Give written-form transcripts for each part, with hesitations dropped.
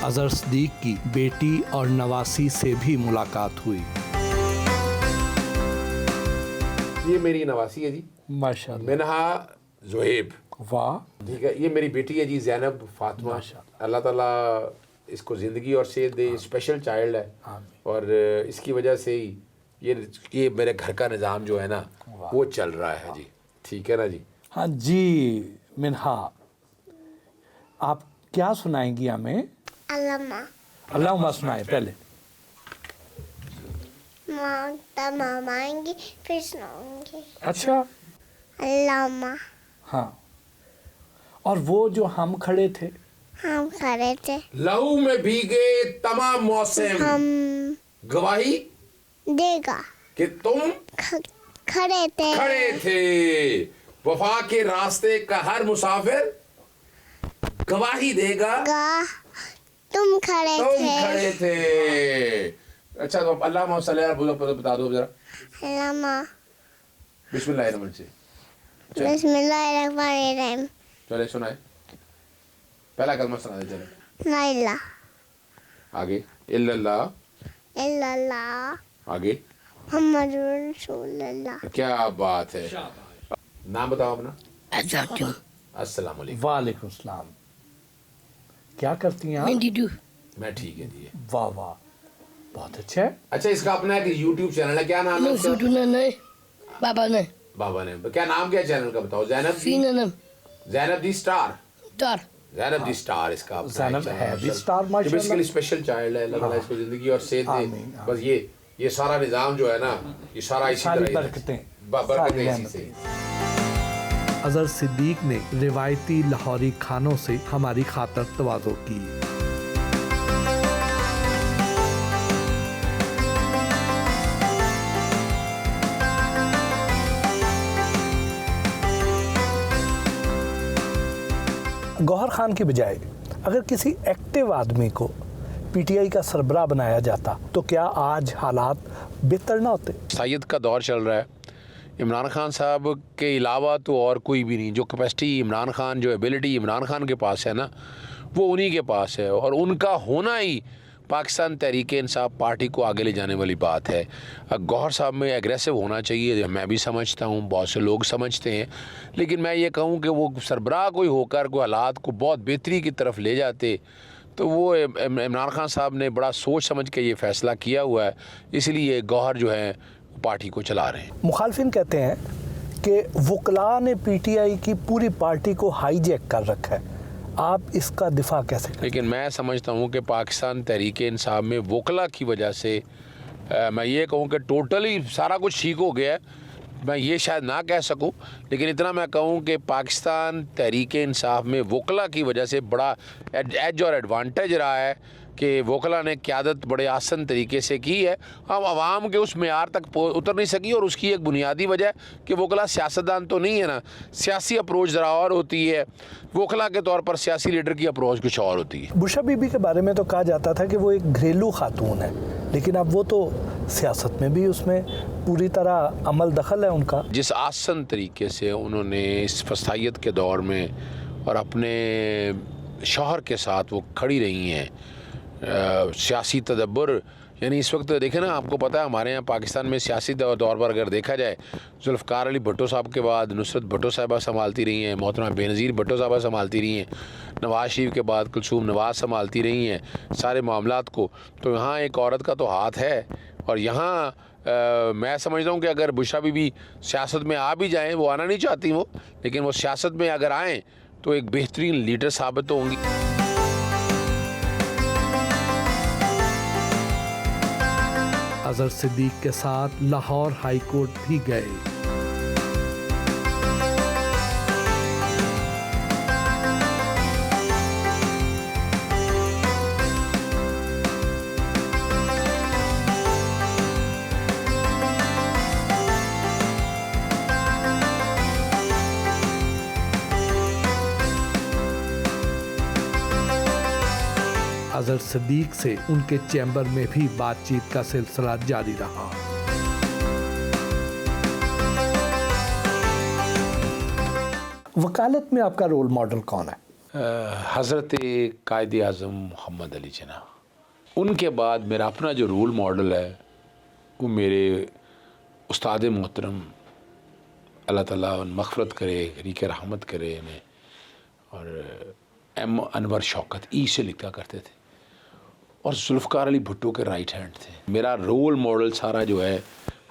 अजहर सिद्दीक की बेटी और नवासी से भी मुलाकात हुई। ये मेरी नवासी है जी, माशाल्लाह। मिनहा ज़ुहैब। वाह। ठीक है, ये मेरी बेटी है जी, ज़ैनब फातिमा। अल्लाह ताला इसको ज़िंदगी और सेहत दे, स्पेशल चाइल्ड है और इसकी वजह से ही ये मेरे घर का निज़ाम जो है ना वो चल रहा है जी। ठीक है ना जी। हाँ जी मिनहा, आप क्या सुनाएंगी हमें? अल्लाहुम्मा सुनाए पहले। मांगी फिर सुनाऊंगी। अच्छा। अल्लाहुम्मा। हाँ, और वो जो हम खड़े थे लहू में भीगे तमाम मौसम हम गवाही देगा कि तुम खड़े थे। वफा के रास्ते का हर मुसाफिर गवाही देगा तुम खड़े थे। अच्छा, तो अल्लाह बता दो जरा। बिस्मिल्लाहिर्रहमानिर्रहीम। चले सुनाए, पहला कलमा सुना दे चले। ला इलाहा आगे इल्लल्लाह, आगे मुहम्मदुर रसूलुल्लाह। क्या बात है। नाम बताओ अपना। अस्सलाम वालेकुम। वालेकुम सलाम। क्या करती हैं आप? मैं ठीक है जी। वाह वाह, बहुत अच्छा है। अच्छा, इसका अपना एक यूट्यूब चैनल है, क्या नाम है उसका? बाबा ने क्या नाम, क्या चैनल का बताओ? ज़ैनब दी स्टार। ज़ैनब दी स्टार इसका अपना ज़ैनब चैनल है दी स्टार, माशाल्लाह। बेसिकली स्पेशल चाइल्ड है। अल्लाह ताला इसको जिंदगी और सेहत दे। बस ये सारा निज़ाम जो है ना, ये सारा इसी तरह बरकतें इसी से। अजहर सिद्दीक ने रिवायती लाहौरी खानों से हमारी खातर तवाज़ो की। गौहर खान की बजाय अगर किसी एक्टिव आदमी को पीटीआई का सरबराह बनाया जाता तो क्या आज हालात बेहतर ना होते? सैयद का दौर चल रहा है। इमरान खान साहब के अलावा तो और कोई भी नहीं। जो कैपेसिटी इमरान खान, जो एबिलिटी इमरान खान के पास है ना, वो उन्हीं के पास है और उनका होना ही पाकिस्तान तहरीक इंसाफ पार्टी को आगे ले जाने वाली बात है। गौहर साहब में एग्रेसिव होना चाहिए, मैं भी समझता हूँ, बहुत से लोग समझते हैं, लेकिन मैं ये कहूँ कि वो सरबराह कोई होकर कोई हालात को बहुत बेहतरी की तरफ ले जाते तो वो इमरान खान साहब ने बड़ा सोच समझ के ये फ़ैसला किया हुआ है, इसलिए गौहर जो है पार्टी को चला रहे हैं। मुखालफिन कहते हैं कि वकला ने पीटीआई की पूरी पार्टी को हाईजैक कर रखा है, आप इसका दिफा कैसे करें? लेकिन मैं समझता हूँ कि पाकिस्तान तहरीक इंसाफ में वकला की वजह से मैं ये कहूँ कि टोटली सारा कुछ ठीक हो गया है, मैं ये शायद ना कह सकूं, लेकिन इतना मैं कहूं कि पाकिस्तान तहरीक इंसाफ में वकला की वजह से बड़ा एज और एडवांटेज रहा है कि वकला ने क़यादत बड़े आसान तरीके से की है। हम आवाम के उस मेयार तक उतर नहीं सकी और उसकी एक बुनियादी वजह कि वकला सियासतदान तो नहीं है ना, सियासी अप्रोच ज़रा और होती है, वकला के तौर पर सियासी लीडर की अप्रोच कुछ और होती है। बुशरा बीबी के बारे में तो कहा जाता था कि वो एक घरेलू खातून है, लेकिन अब वो तो सियासत में भी उसमें पूरी तरह अमल दखल है उनका। जिस आसान तरीके से उन्होंने इस फसाइयत के दौर में और अपने शौहर के साथ वो खड़ी रही हैं, सियासी तदब्बर, यानी इस वक्त देखें ना, आपको पता है हमारे यहाँ पाकिस्तान में सियासी तौर पर अगर देखा जाए, जुल्फ़िकार अली भुट्टो साहब के बाद नुसरत भुट्टो साहिबा संभालती रही हैं, मोहतरमा बेनज़ीर भुट्टो साहिबा संभालती रही हैं, नवाज़ शरीफ के बाद कुलसूम नवाज़ संभालती रही हैं सारे मामलात को। तो यहाँ एक औरत का तो हाथ है और यहाँ मैं समझता हूँ कि अगर बुशरा बीबी सियासत में आ भी जाएँ, वो आना नहीं चाहती वो, लेकिन वो सियासत में अगर आएँ तो एक बेहतरीन लीडर साबित तो होंगी। अजहर सिद्दीक के साथ लाहौर हाई कोर्ट भी गए। अजहर सिद्दीक से उनके चैम्बर में भी बातचीत का सिलसिला जारी रहा। वकालत में आपका रोल मॉडल कौन है? हज़रत कायद आज़म मोहम्मद अली जिन्ना, उनके बाद मेरा अपना जो रोल मॉडल है वो मेरे उस्ताद मोहतरम, अल्लाह ताला उन मग़फ़रत करे, रीक़ रहमत करे इन्हें, और एम अनवर शौकत ई से लिखा करते थे और जुल्फ़कार अली भुट्टो के राइट हैंड थे। मेरा रोल मॉडल सारा जो है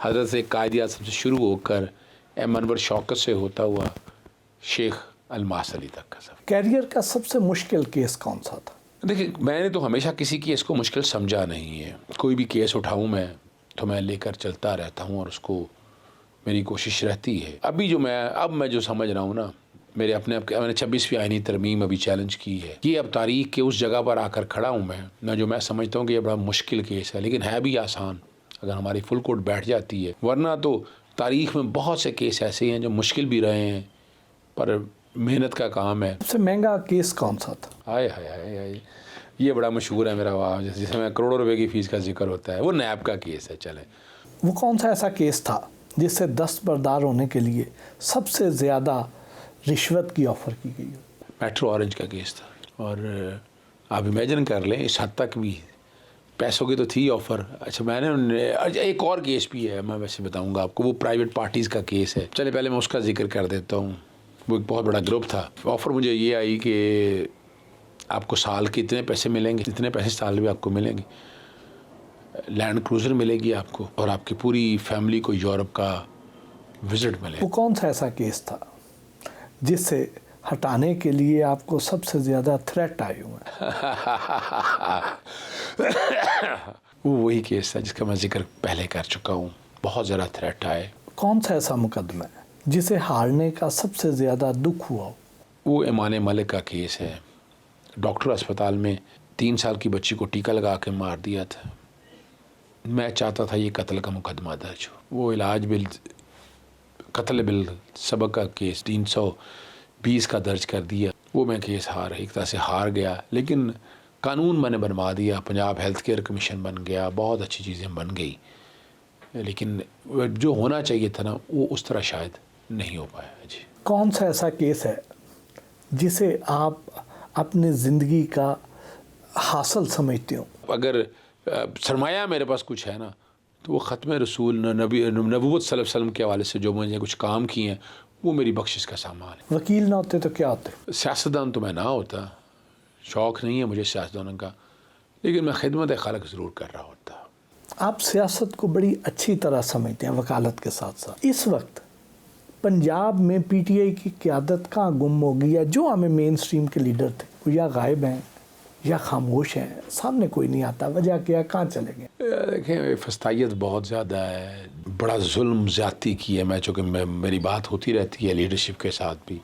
हज़रत कायद आज़म से शुरू होकर एम अनवर शौकत से होता हुआ शेख अलमास अली तक का सफ़र। कैरियर का सबसे मुश्किल केस कौन सा था? देखिए, मैंने तो हमेशा किसी केस को मुश्किल समझा नहीं है। कोई भी केस उठाऊँ मैं तो मैं लेकर चलता रहता हूँ और उसको मेरी कोशिश रहती है। अब मैं जो समझ रहा हूँ ना, मैंने 26वीं आईनी तरमीम अभी चैलेंज की है कि अब तारीख़ के उस जगह पर आकर खड़ा हूँ मैं जो मैं समझता हूँ कि ये बड़ा मुश्किल केस है, लेकिन है भी आसान अगर हमारी फुल कोर्ट बैठ जाती है। वरना तो तारीख़ में बहुत से केस ऐसे हैं जो मुश्किल भी रहे हैं पर मेहनत का काम है। सबसे महंगा केस कौन सा था? हाय हाय हाय हाय, ये बड़ा मशहूर है मेरा, वाह, जिसमें करोड़ों रुपए की फ़ीस का जिक्र होता है, वो नैब का केस है। चले, वो कौन सा ऐसा केस था जिससे दस्तबरदार होने के लिए सबसे ज़्यादा रिश्वत की ऑफ़र की गई? मेट्रो ऑरेंज का केस था। और आप इमेजिन कर लें, इस हद तक भी पैसों की तो थी ऑफ़र। अच्छा, एक और केस भी है, मैं वैसे बताऊंगा आपको, वो प्राइवेट पार्टीज़ का केस है। चले पहले मैं उसका जिक्र कर देता हूँ। वो एक बहुत बड़ा ग्रुप था। ऑफ़र मुझे ये आई कि आपको साल के इतने पैसे मिलेंगे, इतने पैसे साल में आपको मिलेंगे, लैंड क्रूज़र मिलेगी आपको, और आपकी पूरी फैमिली को यूरोप का विज़िट मिलेगा। वो कौन सा ऐसा केस था जिससे हटाने के लिए आपको सबसे ज़्यादा थ्रेट आए हुए हैं? वो वही केस था जिसका मैं जिक्र पहले कर चुका हूँ। बहुत ज़्यादा थ्रेट आए। कौन सा ऐसा मुकदमा है जिसे हारने का सबसे ज़्यादा दुख हुआ हो? वो ईमान मलिक का केस है। डॉक्टर अस्पताल में 3 साल की बच्ची को टीका लगा के मार दिया था। मैं चाहता था ये कत्ल का मुकदमा दर्ज हो। वो इलाज बिल, कत्ल बिल सबक का केस 320 का दर्ज कर दिया। वो मैं केस एक तरह से हार गया, लेकिन कानून मैंने बनवा दिया। पंजाब हेल्थ केयर कमीशन बन गया, बहुत अच्छी चीज़ें बन गई, लेकिन जो होना चाहिए था ना, वो उस तरह शायद नहीं हो पाया। जी, कौन सा ऐसा केस है जिसे आप अपनी ज़िंदगी का हासिल समझते हो? अगर सरमाया मेरे पास कुछ है ना, तो वो ख़त्म रसूल नबूवत सल्लल्लाहु अलैहि वसल्लम के हवाले से जो मैंने कुछ काम किए हैं, वो मेरी बख्शिश का सामान है। वकील ना होते तो क्या होते? सियासतदान तो मैं ना होता, शौक़ नहीं है मुझे सियासतदानों का, लेकिन मैं खिदमत खालक ज़रूर कर रहा होता। आप सियासत को बड़ी अच्छी तरह समझते हैं वकालत के साथ साथ। इस वक्त पंजाब में पीटीआई की क़यादत कहाँ गुम हो गई है? जो हमें मेन स्ट्रीम के लीडर थे वो या गायब हैं या खामोश हैं, सामने कोई नहीं आता। वजह क्या, कहाँ चले गए? देखें, फस्तायत बहुत ज़्यादा है, बड़ा जुल्म ज़्यादती की है। चूँकि मेरी बात होती रहती है लीडरशिप के साथ भी,